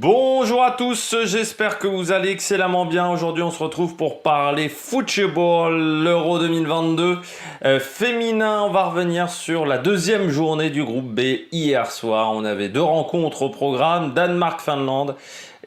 Bonjour à tous, j'espère que vous allez excellemment bien. Aujourd'hui, on se retrouve pour parler football, l'Euro 2022 féminin. On va revenir sur la deuxième journée du groupe B. Hier soir, on avait deux rencontres au programme, Danemark-Finlande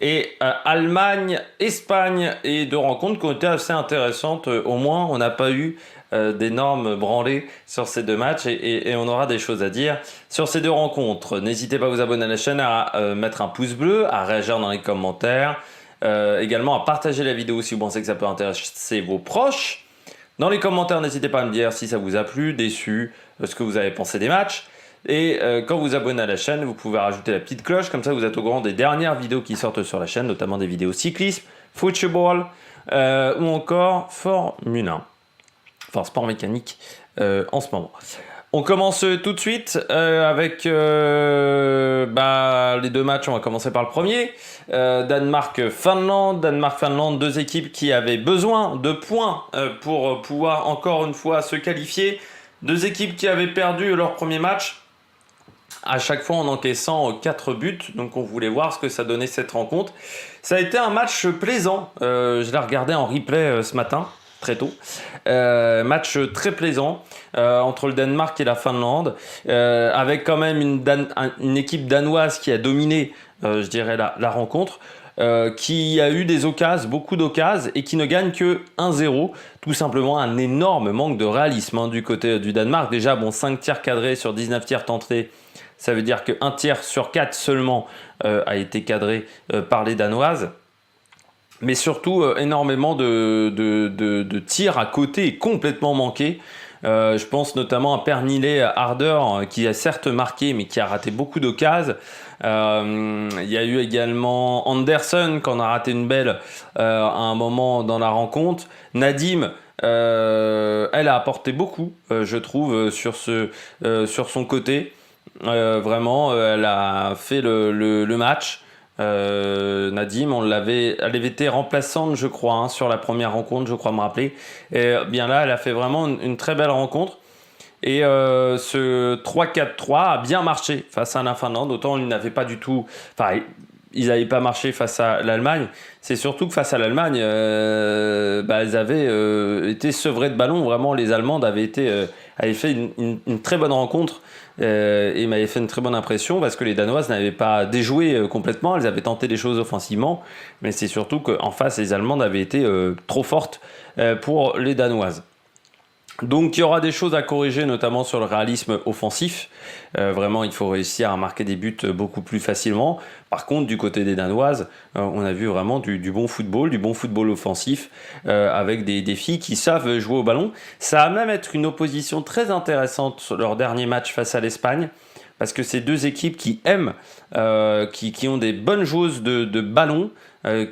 et Allemagne-Espagne. Et deux rencontres qui ont été assez intéressantes. Au moins, on n'a pas eu d'énormes branlées sur ces deux matchs et on aura des choses à dire sur ces deux rencontres. N'hésitez pas à vous abonner à la chaîne, à mettre un pouce bleu, à réagir dans les commentaires, également à partager la vidéo si vous pensez que ça peut intéresser vos proches. Dans les commentaires, n'hésitez pas à me dire si ça vous a plu, déçu, ce que vous avez pensé des matchs. Et quand vous abonnez à la chaîne, vous pouvez rajouter la petite cloche, comme ça vous êtes au courant des dernières vidéos qui sortent sur la chaîne, notamment des vidéos cyclisme, football ou encore Formule 1. Enfin, sport mécanique en ce moment. On commence tout de suite avec les deux matchs. On va commencer par le premier. Danemark-Finlande. Danemark-Finlande, deux équipes qui avaient besoin de points pour pouvoir encore une fois se qualifier. Deux équipes qui avaient perdu leur premier match, à chaque fois en encaissant 4 buts. Donc on voulait voir ce que ça donnait cette rencontre. Ça a été un match plaisant. Je l'ai regardé en replay ce matin. Très tôt. Match très plaisant entre le Danemark et la Finlande, avec quand même une équipe danoise qui a dominé, je dirais, la rencontre, qui a eu des occasions, beaucoup d'occasions, et qui ne gagne que 1-0. Tout simplement un énorme manque de réalisme du côté du Danemark. Déjà, 5 tirs cadrés sur 19 tirs tentés. Ça veut dire qu'un tir sur 4 seulement a été cadré par les Danoises. Mais surtout énormément de tirs à côté complètement manqués. Je pense notamment à Pernille Harder qui a certes marqué mais qui a raté beaucoup d'occasions. Il y a eu également Anderson qui en a raté une belle à un moment dans la rencontre. Nadim, elle a apporté beaucoup, je trouve, sur son côté. Vraiment, elle a fait le match. Nadim, elle avait été remplaçante, je crois, sur la première rencontre, je crois me rappeler. Et bien là, elle a fait vraiment une très belle rencontre. Et ce 3-4-3 a bien marché face à la Finlande. Autant ils n'avaient pas du tout. Enfin, ils n'avaient pas marché face à l'Allemagne. C'est surtout que face à l'Allemagne, elles avaient été sevrées de ballon. Vraiment, les Allemandes avaient fait une très bonne rencontre. Et m'avait fait une très bonne impression parce que les Danoises n'avaient pas déjoué complètement, elles avaient tenté des choses offensivement, mais c'est surtout qu'en face les Allemandes avaient été trop fortes pour les Danoises. Donc il y aura des choses à corriger, notamment sur le réalisme offensif. Vraiment, il faut réussir à marquer des buts beaucoup plus facilement. Par contre, du côté des Danoises, on a vu vraiment du bon football offensif, avec des filles qui savent jouer au ballon. Ça va même être une opposition très intéressante sur leur dernier match face à l'Espagne, parce que c'est deux équipes qui aiment, qui ont des bonnes joueuses de ballon,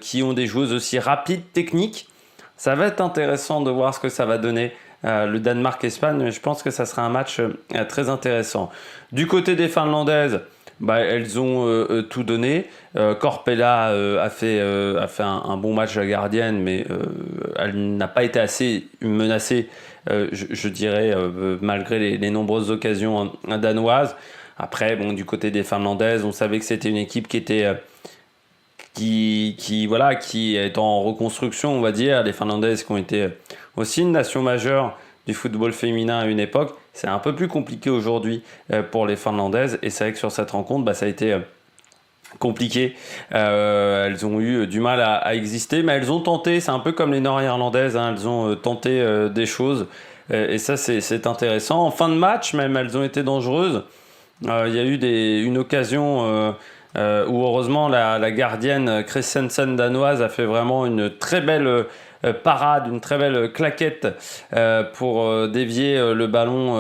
qui ont des joueuses aussi rapides, techniques. Ça va être intéressant de voir ce que ça va donner. Le Danemark-Espagne, je pense que ça sera un match très intéressant. Du côté des Finlandaises, elles ont tout donné. Korpela a fait un bon match à gardienne, mais elle n'a pas été assez menacée, je dirais, malgré les nombreuses occasions danoises. Après, du côté des Finlandaises, on savait que c'était une équipe qui était... qui est en reconstruction, on va dire. Les Finlandaises qui ont été aussi une nation majeure du football féminin à une époque. C'est un peu plus compliqué aujourd'hui pour les Finlandaises. Et c'est vrai que sur cette rencontre, ça a été compliqué. Elles ont eu du mal à exister, mais elles ont tenté. C'est un peu comme les Nord-Irlandaises. Elles ont tenté des choses. Et ça, c'est intéressant. En fin de match, même, elles ont été dangereuses. Il y a eu une occasion... où heureusement la gardienne Christensen danoise a fait vraiment une très belle parade, une très belle claquette pour dévier le ballon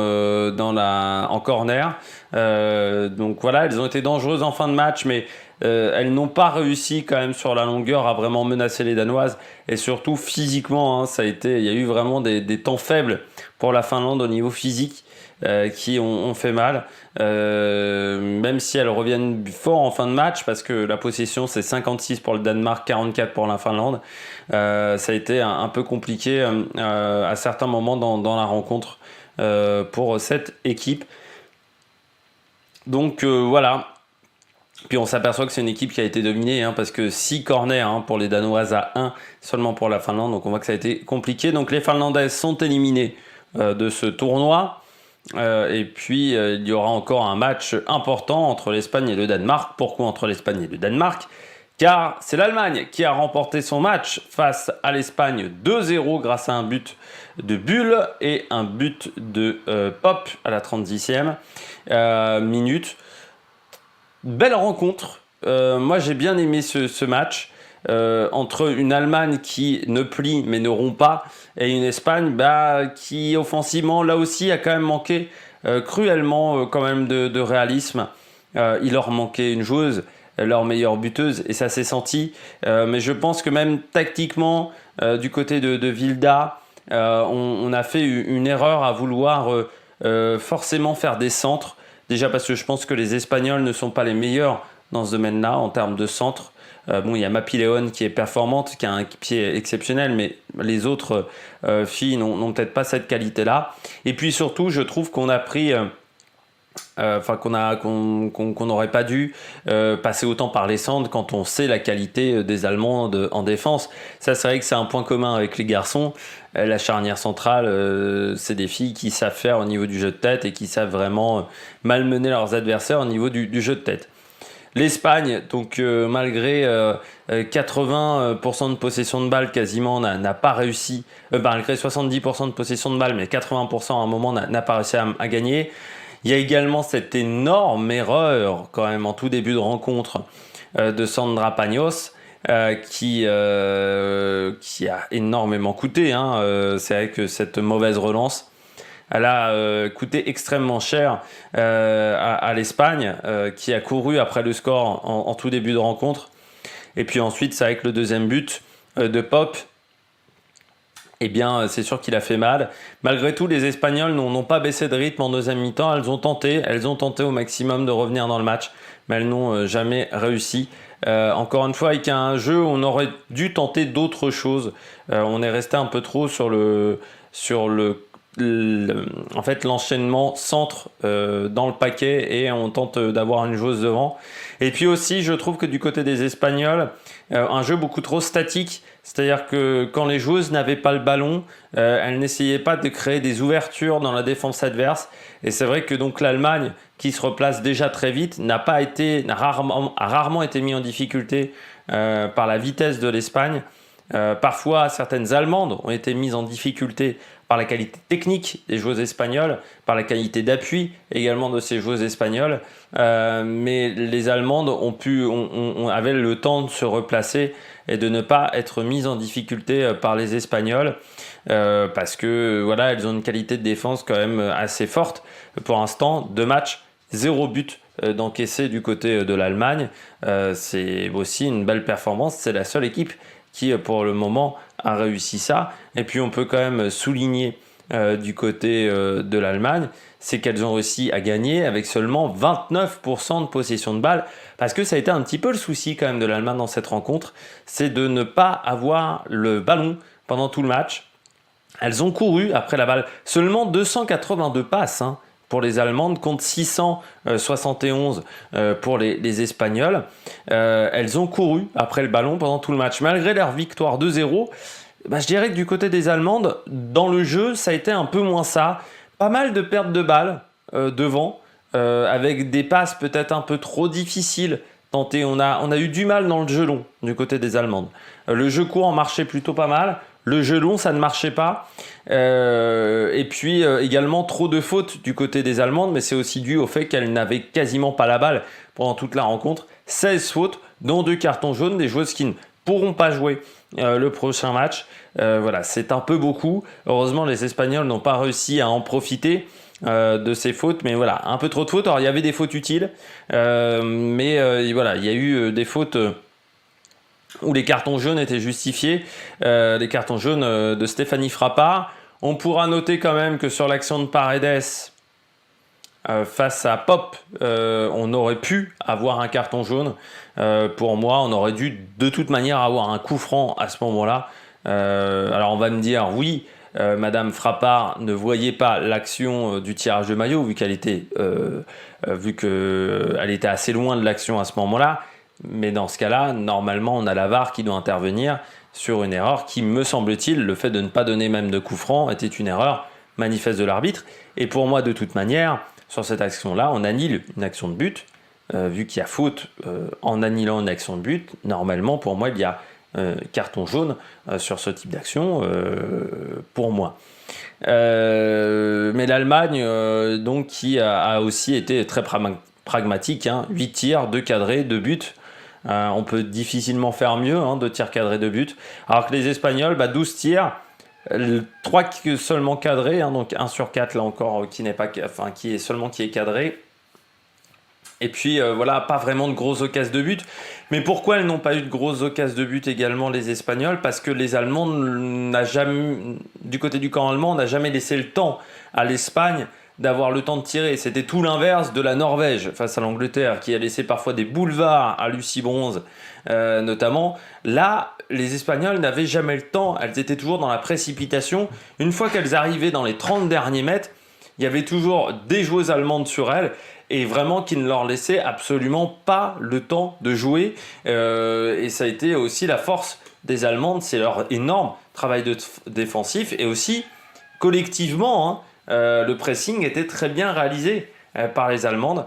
en corner. Donc voilà, elles ont été dangereuses en fin de match, mais elles n'ont pas réussi quand même sur la longueur à vraiment menacer les Danoises. Et surtout physiquement, il y a eu vraiment des temps faibles pour la Finlande au niveau physique. Qui ont fait mal, même si elles reviennent fort en fin de match, parce que la possession c'est 56 pour le Danemark, 44 pour la Finlande. Ça a été un peu compliqué à certains moments dans la rencontre pour cette équipe. Donc voilà, Puis on s'aperçoit que c'est une équipe qui a été dominée, parce que 6 corners pour les Danoises à 1 seulement pour la Finlande. Donc on voit que ça a été compliqué. Donc les Finlandaises sont éliminées de ce tournoi. Et puis il y aura encore un match important entre l'Espagne et le Danemark. Pourquoi entre l'Espagne et le Danemark? Car c'est l'Allemagne qui a remporté son match face à l'Espagne 2-0 grâce à un but de Bull et un but de Pop à la 36e minute. Belle rencontre. Moi, j'ai bien aimé ce match entre une Allemagne qui ne plie mais ne rompt pas et une Espagne qui offensivement, là aussi, a quand même manqué cruellement quand même de réalisme. Il leur manquait une joueuse, leur meilleure buteuse, et ça s'est senti. Mais je pense que même tactiquement, du côté de Vilda, on a fait une erreur à vouloir forcément faire des centres. Déjà parce que je pense que les Espagnols ne sont pas les meilleurs dans ce domaine-là en termes de centre. Il y a Mapi León qui est performante, qui a un pied exceptionnel, mais les autres filles n'ont peut-être pas cette qualité-là. Et puis surtout, je trouve qu'on a pris... qu'on n'aurait pas dû passer autant par les centres quand on sait la qualité des Allemandes en défense. Ça, c'est vrai que c'est un point commun avec les garçons. La charnière centrale, c'est des filles qui savent faire au niveau du jeu de tête et qui savent vraiment malmener leurs adversaires au niveau du jeu de tête. L'Espagne, donc malgré 80% de possession de balle quasiment, n'a pas réussi, malgré 70% de possession de balle, mais 80% à un moment n'a pas réussi à gagner. Il y a également cette énorme erreur quand même en tout début de rencontre de Sandra Paños qui a énormément coûté. C'est vrai que cette mauvaise relance, elle a coûté extrêmement cher à l'Espagne qui a couru après le score en tout début de rencontre. Et puis ensuite, c'est vrai que le deuxième but de Pop, c'est sûr qu'il a fait mal. Malgré tout, les Espagnols n'ont pas baissé de rythme en deuxième mi-temps. Elles ont tenté au maximum de revenir dans le match, mais elles n'ont jamais réussi. Encore une fois, avec un jeu, on aurait dû tenter d'autres choses. On est resté un peu trop sur l'enchaînement centre dans le paquet et on tente d'avoir une joueuse devant. Et puis aussi, je trouve que du côté des Espagnols, un jeu beaucoup trop statique. C'est-à-dire que quand les joueuses n'avaient pas le ballon, elles n'essayaient pas de créer des ouvertures dans la défense adverse. Et c'est vrai que donc l'Allemagne, qui se replace déjà très vite, a rarement été mis en difficulté par la vitesse de l'Espagne. Parfois, certaines Allemandes ont été mises en difficulté par la qualité technique des joueuses espagnoles, par la qualité d'appui également de ces joueuses espagnoles. Mais les Allemandes avaient le temps de se replacer et de ne pas être mises en difficulté par les Espagnols parce que elles ont une qualité de défense quand même assez forte. Pour l'instant, 2 matchs, 0 but d'encaissé du côté de l'Allemagne. C'est aussi une belle performance. C'est la seule équipe qui, pour le moment, a réussi ça. Et puis, on peut quand même souligner du côté de l'Allemagne, c'est qu'elles ont réussi à gagner avec seulement 29% de possession de balle. Parce que ça a été un petit peu le souci quand même de l'Allemagne dans cette rencontre, c'est de ne pas avoir le ballon pendant tout le match. Elles ont couru après la balle. Seulement 282 passes pour les Allemandes contre 671 pour les Espagnols. Elles ont couru après le ballon pendant tout le match. Malgré leur victoire 2-0, je dirais que du côté des Allemandes, dans le jeu, ça a été un peu moins ça. Pas mal de pertes de balles devant, avec des passes peut-être un peu trop difficiles tentées. On a eu du mal dans le jeu long du côté des Allemandes. Le jeu court marchait plutôt pas mal. Le jeu long, ça ne marchait pas. Et puis également trop de fautes du côté des Allemandes, mais c'est aussi dû au fait qu'elles n'avaient quasiment pas la balle pendant toute la rencontre. 16 fautes, dont 2 cartons jaunes, des joueuses qui ne pourront pas jouer le prochain match. C'est un peu beaucoup. Heureusement, les Espagnols n'ont pas réussi à en profiter de ces fautes, mais un peu trop de fautes. Alors, il y avait des fautes utiles, mais il y a eu des fautes où les cartons jaunes étaient justifiés. Les cartons jaunes de Stéphanie Frappart. On pourra noter quand même que sur l'action de Paredes, face à Pop, on aurait pu avoir un carton jaune. Pour moi, on aurait dû de toute manière avoir un coup franc à ce moment-là. Alors on va me dire, oui, Madame Frappard ne voyait pas l'action du tirage de maillot vu qu'elle était assez loin de l'action à ce moment-là. Mais dans ce cas-là, normalement, on a la VAR qui doit intervenir sur une erreur qui, me semble-t-il, le fait de ne pas donner même de coup franc était une erreur manifeste de l'arbitre. Et pour moi, de toute manière, sur cette action-là, on annule une action de but. Vu qu'il y a faute en annulant une action de but, normalement, pour moi, il y a carton jaune sur ce type d'action, pour moi. Mais l'Allemagne, donc, qui a aussi été très pragmatique, 8 tirs, 2 cadrés, 2 buts. On peut difficilement faire mieux, 2 tirs cadrés, 2 buts. Alors que les Espagnols, 12 tirs, 3 seulement cadrés, donc 1 sur 4 là encore qui est cadré. Et puis voilà, pas vraiment de grosses occasions de but. Mais pourquoi elles n'ont pas eu de grosses occasions de but également, les Espagnols? Parce que les Allemands du côté du camp allemand, on n'a jamais laissé le temps à l'Espagne d'avoir le temps de tirer. C'était tout l'inverse de la Norvège face à l'Angleterre, qui a laissé parfois des boulevards à Lucie Bronze notamment. Là, les Espagnols n'avaient jamais le temps. Elles étaient toujours dans la précipitation. Une fois qu'elles arrivaient dans les 30 derniers mètres, il y avait toujours des joueuses allemandes sur elles et vraiment qui ne leur laissaient absolument pas le temps de jouer. Et ça a été aussi la force des Allemandes, c'est leur énorme travail défensif et aussi collectivement, le pressing était très bien réalisé par les Allemandes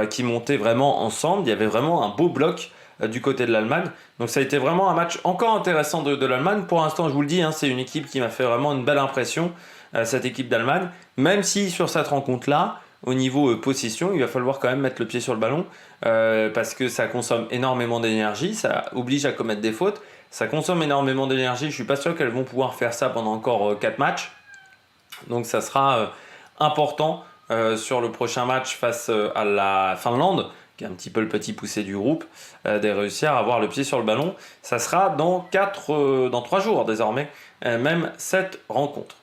qui montaient vraiment ensemble. Il y avait vraiment un beau bloc du côté de l'Allemagne. Donc ça a été vraiment un match encore intéressant de l'Allemagne. Pour l'instant, je vous le dis, c'est une équipe qui m'a fait vraiment une belle impression, cette équipe d'Allemagne. Même si sur cette rencontre-là, au niveau possession, il va falloir quand même mettre le pied sur le ballon parce que ça consomme énormément d'énergie, ça oblige à commettre des fautes, ça consomme énormément d'énergie. Je ne suis pas sûr qu'elles vont pouvoir faire ça pendant encore 4 matchs. Donc ça sera important sur le prochain match face à la Finlande, qui est un petit peu le petit poussé du groupe, de réussir à avoir le pied sur le ballon. Ça sera dans 3 jours désormais, même cette rencontre.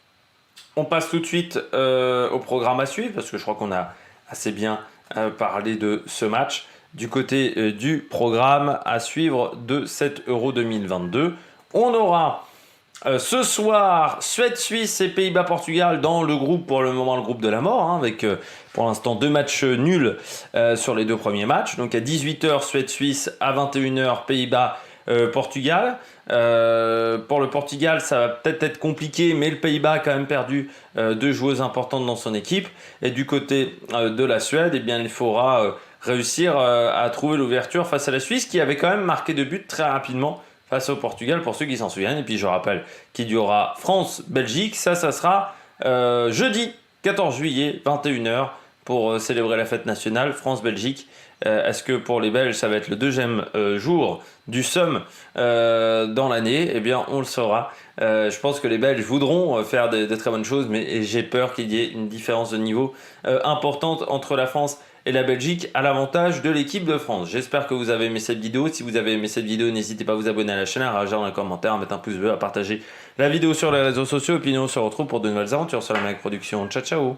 On passe tout de suite au programme à suivre, parce que je crois qu'on a assez bien parlé de ce match. Du côté du programme à suivre de cet Euro 2022, on aura ce soir Suède-Suisse et Pays-Bas-Portugal dans le groupe, pour le moment le groupe de la mort, avec pour l'instant 2 matchs nuls sur les 2 premiers matchs. Donc à 18h Suède-Suisse, à 21h Pays-Bas-Portugal. Pour le Portugal, ça va peut-être être compliqué, mais le Pays-Bas a quand même perdu 2 joueuses importantes dans son équipe. Et du côté de la Suède, eh bien, il faudra réussir à trouver l'ouverture face à la Suisse, qui avait quand même marqué 2 buts très rapidement face au Portugal, pour ceux qui s'en souviennent. Et puis je rappelle qu'il y aura France-Belgique, ça sera jeudi 14 juillet, 21h, pour célébrer la fête nationale, France-Belgique. Est-ce que pour les Belges, ça va être le 2e jour du SUM dans l'année? Eh bien, on le saura. Je pense que les Belges voudront faire de très bonnes choses, mais j'ai peur qu'il y ait une différence de niveau importante entre la France et la Belgique à l'avantage de l'équipe de France. J'espère que vous avez aimé cette vidéo. Si vous avez aimé cette vidéo, n'hésitez pas à vous abonner à la chaîne, à réagir dans les commentaires, à mettre un pouce bleu, à partager la vidéo sur les réseaux sociaux. Et puis nous, on se retrouve pour de nouvelles aventures sur la Mag Production. Ciao, ciao!